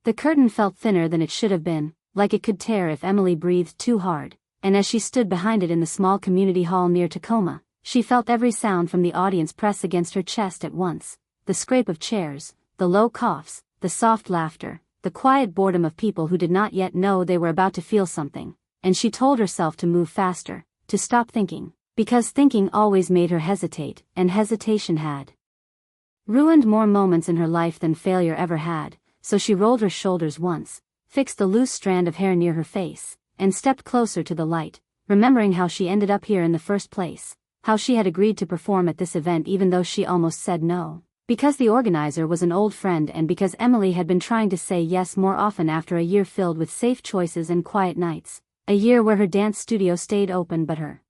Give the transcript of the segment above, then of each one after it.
The curtain felt thinner than it should have been, like it could tear if Emily breathed too hard, and as she stood behind it in the small community hall near Tacoma, she felt every sound from the audience press against her chest at once: the scrape of chairs, the low coughs, the soft laughter, the quiet boredom of people who did not yet know they were about to feel something, and she told herself to move faster, to stop thinking, because thinking always made her hesitate, and hesitation had ruined more moments in her life than failure ever had. So she rolled her shoulders once, fixed the loose strand of hair near her face, and stepped closer to the light, remembering how she ended up here in the first place, how she had agreed to perform at this event even though she almost said no, because the organizer was an old friend and because Emily had been trying to say yes more often after a year filled with safe choices and quiet nights, a year where her dance studio stayed open but her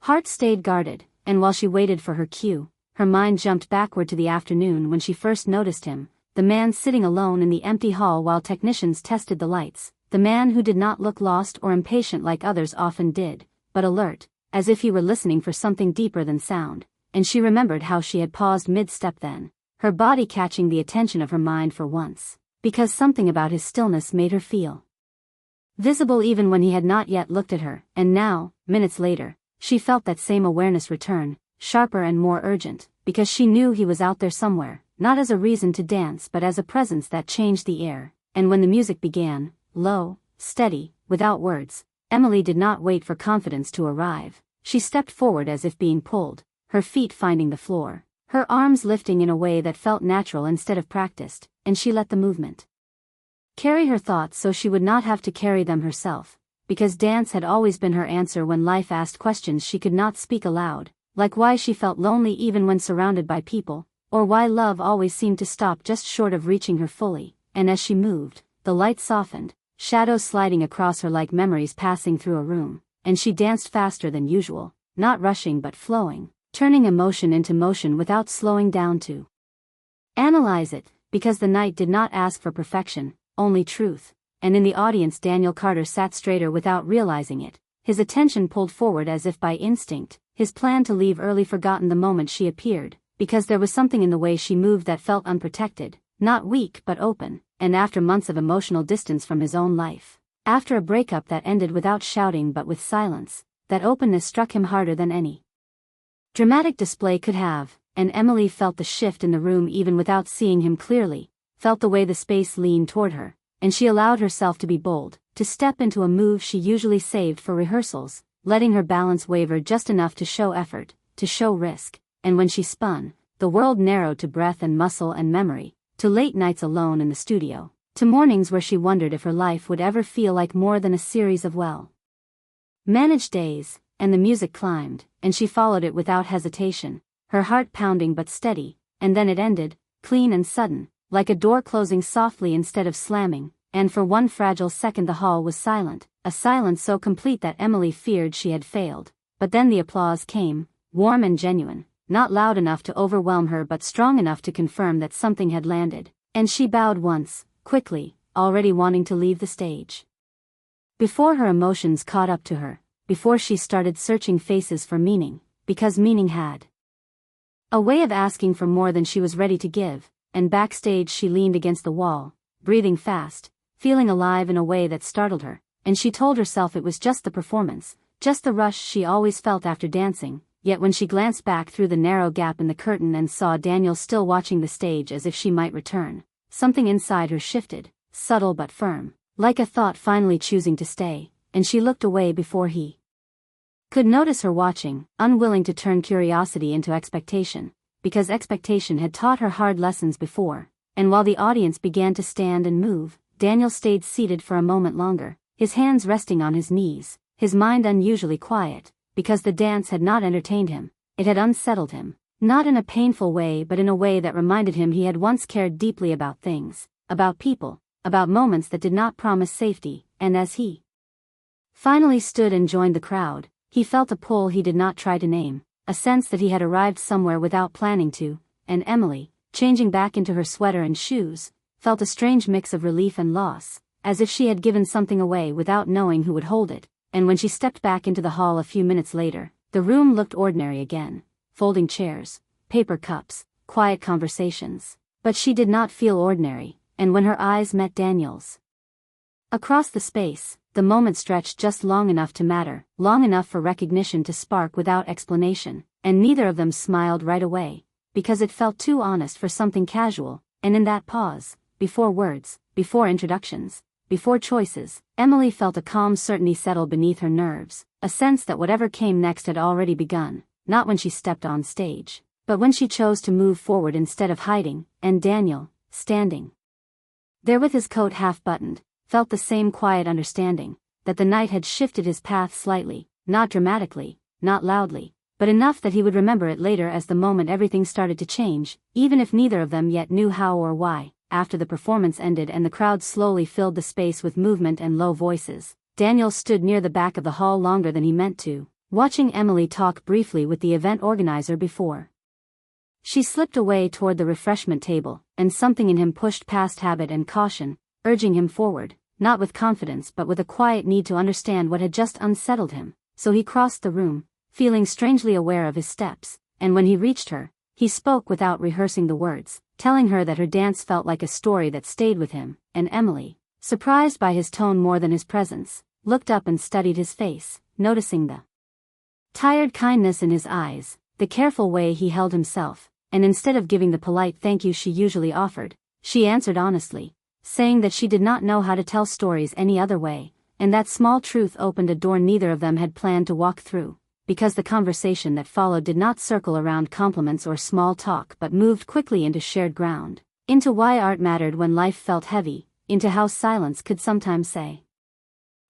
heart stayed guarded, and while she waited for her cue, her mind jumped backward to the afternoon when she first noticed him, the man sitting alone in the empty hall while technicians tested the lights, the man who did not look lost or impatient like others often did, but alert, as if he were listening for something deeper than sound, and she remembered how she had paused mid-step then, her body catching the attention of her mind for once, because something about his stillness made her feel visible even when he had not yet looked at her, and now, minutes later, she felt that same awareness return, sharper and more urgent, because she knew he was out there somewhere, not as a reason to dance but as a presence that changed the air, and when the music began, low, steady, without words, Emily did not wait for confidence to arrive. She stepped forward as if being pulled, her feet finding the floor, her arms lifting in a way that felt natural instead of practiced, and she let the movement carry her thoughts so she would not have to carry them herself, because dance had always been her answer when life asked questions she could not speak aloud, like why she felt lonely even when surrounded by people, or why love always seemed to stop just short of reaching her fully, and as she moved, the light softened, shadows sliding across her like memories passing through a room, and she danced faster than usual, not rushing but flowing, turning emotion into motion without slowing down to analyze it, because the night did not ask for perfection, only truth, and in the audience Daniel Carter sat straighter without realizing it, his attention pulled forward as if by instinct, his plan to leave early forgotten the moment she appeared, because there was something in the way she moved that felt unprotected, not weak but open, and after months of emotional distance from his own life, after a breakup that ended without shouting but with silence, that openness struck him harder than any dramatic display could have, and Emily felt the shift in the room even without seeing him clearly, felt the way the space leaned toward her, and she allowed herself to be bold, to step into a move she usually saved for rehearsals, letting her balance waver just enough to show effort, to show risk, and when she spun, the world narrowed to breath and muscle and memory, to late nights alone in the studio, to mornings where she wondered if her life would ever feel like more than a series of well-managed days, and the music climbed, and she followed it without hesitation, her heart pounding but steady, and then it ended, clean and sudden, like a door closing softly instead of slamming, and for one fragile second the hall was silent, a silence so complete that Emily feared she had failed, but then the applause came, warm and genuine, not loud enough to overwhelm her but strong enough to confirm that something had landed, and she bowed once, quickly, already wanting to leave the stage. Before her emotions caught up to her, before she started searching faces for meaning, because meaning had a way of asking for more than she was ready to give, and backstage she leaned against the wall, breathing fast, feeling alive in a way that startled her, and she told herself it was just the performance, just the rush she always felt after dancing. Yet when she glanced back through the narrow gap in the curtain and saw Daniel still watching the stage as if she might return, something inside her shifted, subtle but firm, like a thought finally choosing to stay, and she looked away before he could notice her watching, unwilling to turn curiosity into expectation, because expectation had taught her hard lessons before, and while the audience began to stand and move, Daniel stayed seated for a moment longer, his hands resting on his knees, his mind unusually quiet. Because the dance had not entertained him, it had unsettled him, not in a painful way but in a way that reminded him he had once cared deeply about things, about people, about moments that did not promise safety, and as he finally stood and joined the crowd, he felt a pull he did not try to name, a sense that he had arrived somewhere without planning to, and Emily, changing back into her sweater and shoes, felt a strange mix of relief and loss, as if she had given something away without knowing who would hold it. And when she stepped back into the hall a few minutes later, the room looked ordinary again, folding chairs, paper cups, quiet conversations. But she did not feel ordinary, and when her eyes met Daniel's. Across the space, the moment stretched just long enough to matter, long enough for recognition to spark without explanation, and neither of them smiled right away, because it felt too honest for something casual, and in that pause, before words, before introductions, before choices, Emily felt a calm certainty settle beneath her nerves, a sense that whatever came next had already begun, not when she stepped on stage, but when she chose to move forward instead of hiding, and Daniel, standing there with his coat half-buttoned, felt the same quiet understanding, that the night had shifted his path slightly, not dramatically, not loudly, but enough that he would remember it later as the moment everything started to change, even if neither of them yet knew how or why. After the performance ended and the crowd slowly filled the space with movement and low voices, Daniel stood near the back of the hall longer than he meant to, watching Emily talk briefly with the event organizer before she slipped away toward the refreshment table, and something in him pushed past habit and caution, urging him forward, not with confidence but with a quiet need to understand what had just unsettled him. So he crossed the room, feeling strangely aware of his steps, and when he reached her, he spoke without rehearsing the words, telling her that her dance felt like a story that stayed with him, and Emily, surprised by his tone more than his presence, looked up and studied his face, noticing the tired kindness in his eyes, the careful way he held himself, and instead of giving the polite thank you she usually offered, she answered honestly, saying that she did not know how to tell stories any other way, and that small truth opened a door neither of them had planned to walk through, because the conversation that followed did not circle around compliments or small talk but moved quickly into shared ground, into why art mattered when life felt heavy, into how silence could sometimes say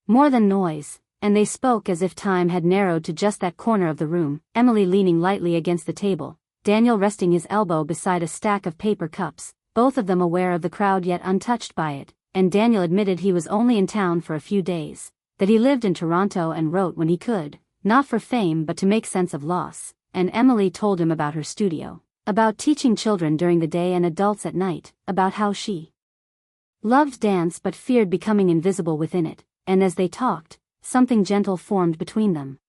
more than noise, and they spoke as if time had narrowed to just that corner of the room, Emily leaning lightly against the table, Daniel resting his elbow beside a stack of paper cups, both of them aware of the crowd yet untouched by it, and Daniel admitted he was only in town for a few days, that he lived in Toronto and wrote when he could, not for fame but to make sense of loss, and Emily told him about her studio, about teaching children during the day and adults at night, about how she loved dance but feared becoming invisible within it, and as they talked, something gentle formed between them.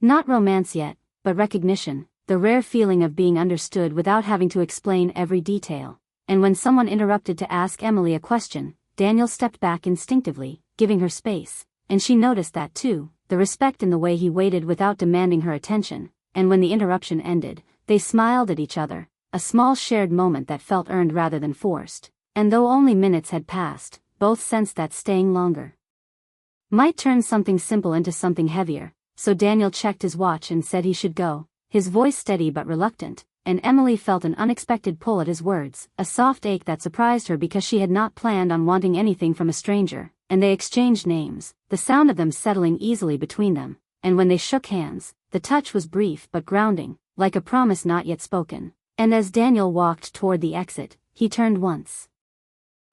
Not romance yet, but recognition, the rare feeling of being understood without having to explain every detail. And when someone interrupted to ask Emily a question, Daniel stepped back instinctively, giving her space, and she noticed that too, the respect in the way he waited without demanding her attention, and when the interruption ended, they smiled at each other, a small shared moment that felt earned rather than forced, and though only minutes had passed, both sensed that staying longer might turn something simple into something heavier, so Daniel checked his watch and said he should go, his voice steady but reluctant, and Emily felt an unexpected pull at his words, a soft ache that surprised her because she had not planned on wanting anything from a stranger, and they exchanged names, the sound of them settling easily between them, and when they shook hands, the touch was brief but grounding, like a promise not yet spoken, and as Daniel walked toward the exit, he turned once.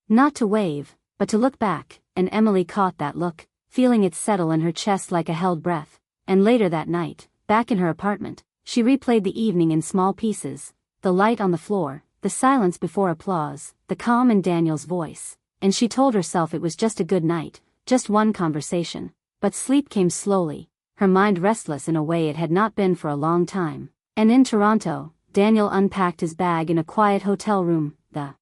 Not to wave, but to look back, and Emily caught that look, feeling it settle in her chest like a held breath, and later that night, back in her apartment, she replayed the evening in small pieces, the light on the floor, the silence before applause, the calm in Daniel's voice, and she told herself it was just a good night, just one conversation, but sleep came slowly, her mind restless in a way it had not been for a long time. And in Toronto, Daniel unpacked his bag in a quiet hotel room, the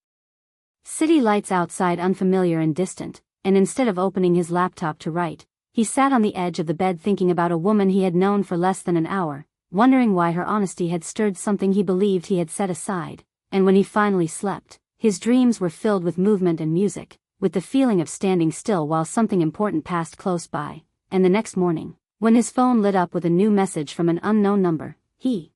city lights outside unfamiliar and distant, and instead of opening his laptop to write, he sat on the edge of the bed thinking about a woman he had known for less than an hour, wondering why her honesty had stirred something he believed he had set aside, and when he finally slept, his dreams were filled with movement and music, with the feeling of standing still while something important passed close by, and the next morning, when his phone lit up with a new message from an unknown number, he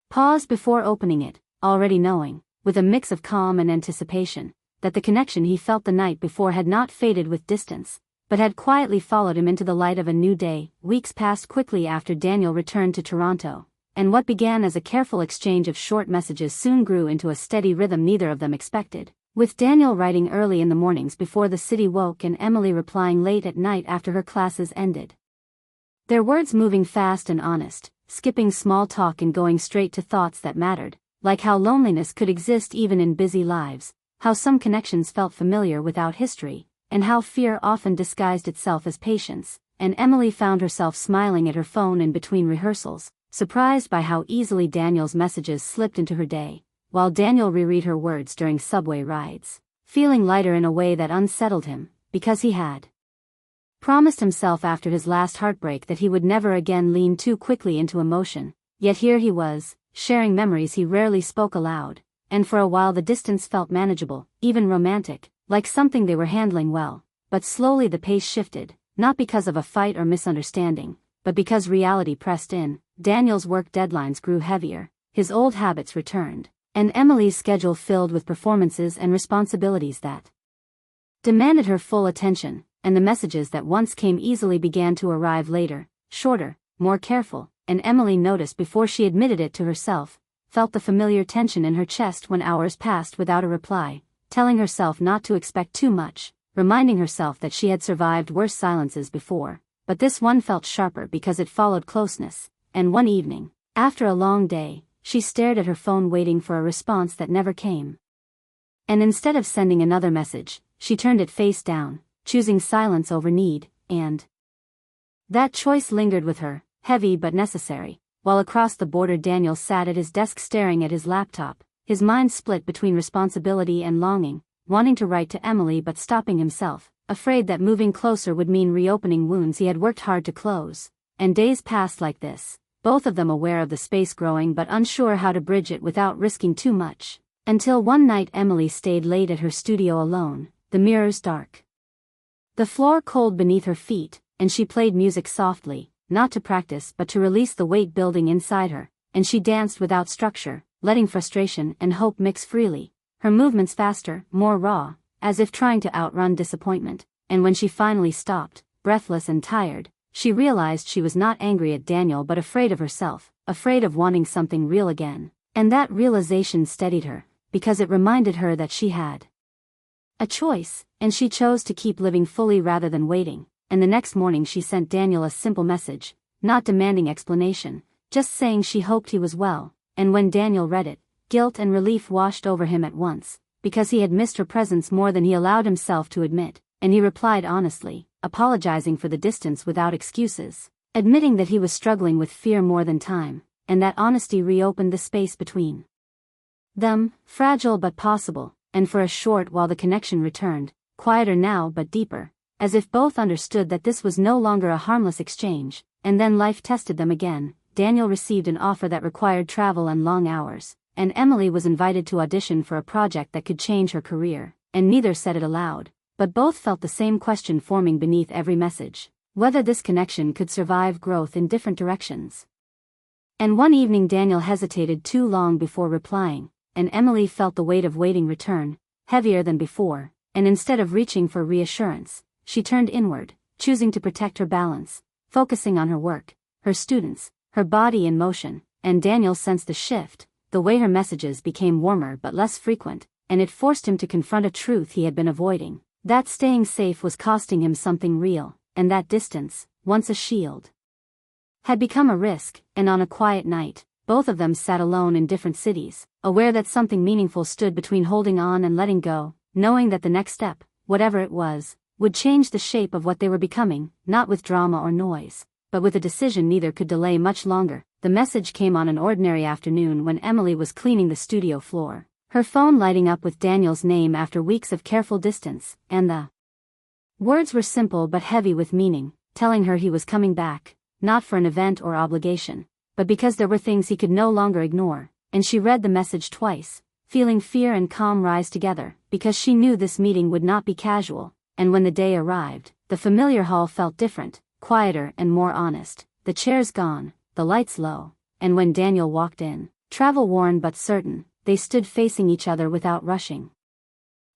paused before opening it, already knowing, with a mix of calm and anticipation, that the connection he felt the night before had not faded with distance, but had quietly followed him into the light of a new day. Weeks passed quickly after Daniel returned to Toronto, and what began as a careful exchange of short messages soon grew into a steady rhythm neither of them expected, with Daniel writing early in the mornings before the city woke and Emily replying late at night after her classes ended. Their words moving fast and honest, skipping small talk and going straight to thoughts that mattered, like how loneliness could exist even in busy lives, how some connections felt familiar without history, and how fear often disguised itself as patience, and Emily found herself smiling at her phone in between rehearsals, surprised by how easily Daniel's messages slipped into her day, while Daniel reread her words during subway rides, feeling lighter in a way that unsettled him, because he had promised himself after his last heartbreak that he would never again lean too quickly into emotion. Yet here he was, sharing memories he rarely spoke aloud, and for a while the distance felt manageable, even romantic, like something they were handling well. But slowly the pace shifted, not because of a fight or misunderstanding, but because reality pressed in. Daniel's work deadlines grew heavier, his old habits returned, and Emily's schedule filled with performances and responsibilities that demanded her full attention, and the messages that once came easily began to arrive later, shorter, more careful, and Emily noticed before she admitted it to herself, felt the familiar tension in her chest when hours passed without a reply, telling herself not to expect too much, reminding herself that she had survived worse silences before, but this one felt sharper because it followed closeness. And one evening, after a long day, she stared at her phone waiting for a response that never came. And instead of sending another message, she turned it face down, choosing silence over need, and that choice lingered with her, heavy but necessary. While across the border Daniel sat at his desk staring at his laptop, his mind split between responsibility and longing, wanting to write to Emily but stopping himself, afraid that moving closer would mean reopening wounds he had worked hard to close. And days passed like this, both of them aware of the space growing but unsure how to bridge it without risking too much. Until one night Emily stayed late at her studio alone, the mirrors dark, the floor cold beneath her feet, and she played music softly, not to practice but to release the weight building inside her, and she danced without structure, letting frustration and hope mix freely, her movements faster, more raw, as if trying to outrun disappointment. And when she finally stopped, breathless and tired, she realized she was not angry at Daniel but afraid of herself, afraid of wanting something real again. And that realization steadied her, because it reminded her that she had a choice, and she chose to keep living fully rather than waiting. And the next morning she sent Daniel a simple message, not demanding explanation, just saying she hoped he was well. And when Daniel read it, guilt and relief washed over him at once, because he had missed her presence more than he allowed himself to admit, and he replied honestly, apologizing for the distance without excuses, admitting that he was struggling with fear more than time, and that honesty reopened the space between them, fragile but possible. And for a short while the connection returned, quieter now but deeper, as if both understood that this was no longer a harmless exchange. And then life tested them again. Daniel received an offer that required travel and long hours, and Emily was invited to audition for a project that could change her career, and neither said it aloud, but both felt the same question forming beneath every message: whether this connection could survive growth in different directions. And one evening Daniel hesitated too long before replying, and Emily felt the weight of waiting return, heavier than before, and instead of reaching for reassurance, she turned inward, choosing to protect her balance, focusing on her work, her students, her body in motion. And Daniel sensed the shift, the way her messages became warmer but less frequent, and it forced him to confront a truth he had been avoiding, that staying safe was costing him something real, and that distance, once a shield, had become a risk. And on a quiet night, both of them sat alone in different cities, aware that something meaningful stood between holding on and letting go, knowing that the next step, whatever it was, would change the shape of what they were becoming, not with drama or noise, but with a decision neither could delay much longer. The message came on an ordinary afternoon when Emily was cleaning the studio floor, her phone lighting up with Daniel's name after weeks of careful distance, and the words were simple but heavy with meaning, telling her he was coming back, not for an event or obligation, but because there were things he could no longer ignore. And she read the message twice, feeling fear and calm rise together, because she knew this meeting would not be casual. And when the day arrived, the familiar hall felt different, quieter and more honest, the chairs gone, the lights low. And when Daniel walked in, travel-worn but certain, they stood facing each other without rushing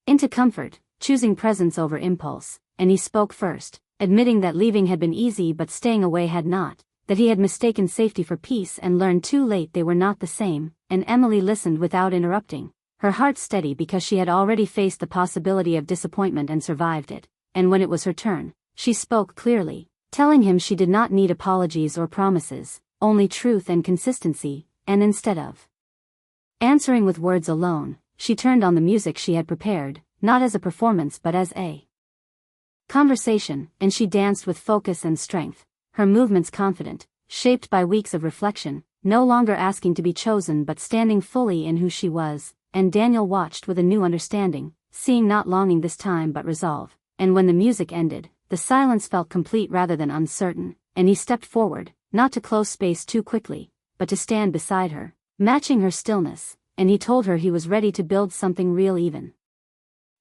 into comfort, choosing presence over impulse. And he spoke first, admitting that leaving had been easy but staying away had not, that he had mistaken safety for peace and learned too late they were not the same. And Emily listened without interrupting, her heart steady because she had already faced the possibility of disappointment and survived it. And when it was her turn, she spoke clearly, telling him she did not need apologies or promises, only truth and consistency. And instead of answering with words alone, she turned on the music she had prepared, not as a performance but as a conversation, and she danced with focus and strength, her movements confident, shaped by weeks of reflection, no longer asking to be chosen but standing fully in who she was. And Daniel watched with a new understanding, seeing not longing this time but resolve. And when the music ended, the silence felt complete rather than uncertain, and he stepped forward, not to close space too quickly, but to stand beside her, matching her stillness, and he told her he was ready to build something real even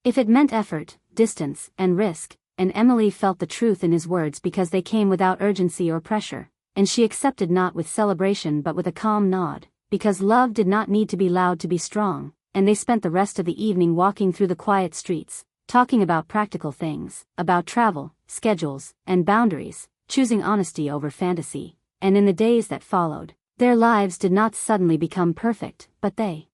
if it meant effort, distance, and risk. And Emily felt the truth in his words because they came without urgency or pressure, and she accepted not with celebration but with a calm nod, because love did not need to be loud to be strong. And they spent the rest of the evening walking through the quiet streets, talking about practical things, about travel, schedules, and boundaries, choosing honesty over fantasy. And in the days that followed, their lives did not suddenly become perfect, but they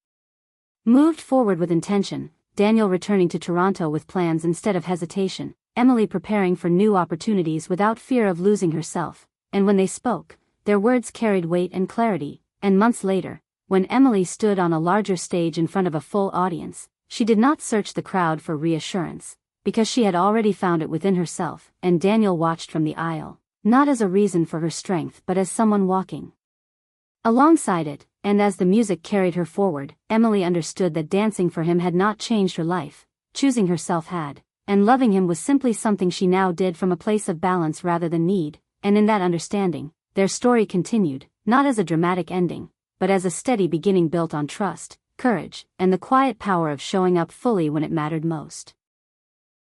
moved forward with intention, Daniel returning to Toronto with plans instead of hesitation, Emily preparing for new opportunities without fear of losing herself. And when they spoke, their words carried weight and clarity. And months later, when Emily stood on a larger stage in front of a full audience, she did not search the crowd for reassurance, because she had already found it within herself. And Daniel watched from the aisle, not as a reason for her strength but as someone walking alongside it. And as the music carried her forward, Emily understood that dancing for him had not changed her life, choosing herself had, and loving him was simply something she now did from a place of balance rather than need. And in that understanding, their story continued, not as a dramatic ending, but as a steady beginning built on trust, courage, and the quiet power of showing up fully when it mattered most.